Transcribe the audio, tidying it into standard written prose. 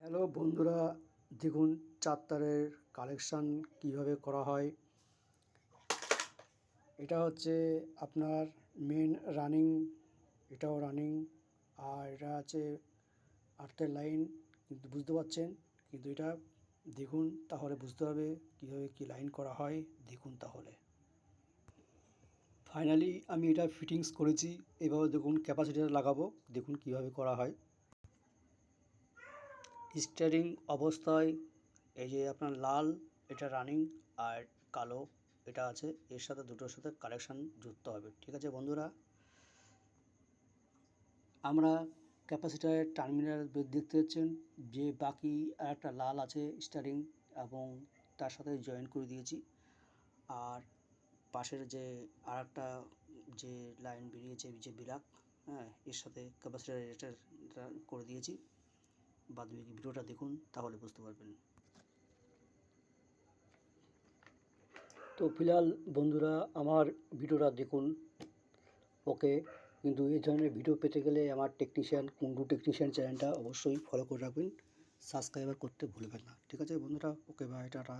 Hello বন্ধুরা, দেখুন চার তারের কালেকশান কীভাবে করা হয়। এটা হচ্ছে আপনার মেন রানিং, এটাও রানিং, আর এটা আছে আর্থের লাইন। কিন্তু বুঝতে পারছেন, কিন্তু এটা দেখুন তাহলে বুঝতে হবে কীভাবে কী লাইন করা হয়। দেখুন তাহলে ফাইনালি আমি এটা ফিটিংস করেছি। এভাবে দেখুন ক্যাপাসিটার লাগাবো, দেখুন কীভাবে করা হয়। স্টিয়ারিং অবস্থায় এই যে আপনার লাল এটা রানিং, আর কালো এটা আছে, এর সাথে দুটোর সাথে কানেকশান যুক্ত হবে। ঠিক আছে বন্ধুরা, আমরা ক্যাপাসিটারের টার্মিনাল দেখতে পাচ্ছেন যে বাকি আর একটা লাল আছে স্টিয়ারিং, এবং তার সাথে জয়েন করে দিয়েছি। আর পাশের যে আর একটা যে লাইন বেরিয়েছে যে বিরাক, হ্যাঁ, এর সাথে ক্যাপাসিটার এটা করে দিয়েছি। বাদ বাকি ভিডিওটা দেখুন তাহলে বুঝতে পারবেন। তো ফিলহাল বন্ধুরা আমার ভিডিওটা দেখুন, ওকে। কিন্তু এই ধরনের ভিডিও পেতে গেলে আমার টেকনিশিয়ান কুন্ডু টেকনিশিয়ান চ্যানেলটা অবশ্যই ফলো করে রাখবেন, সাবস্ক্রাইবার করতে ভুলবেন না। ঠিক আছে বন্ধুরা, ওকে, বাই, টাটা।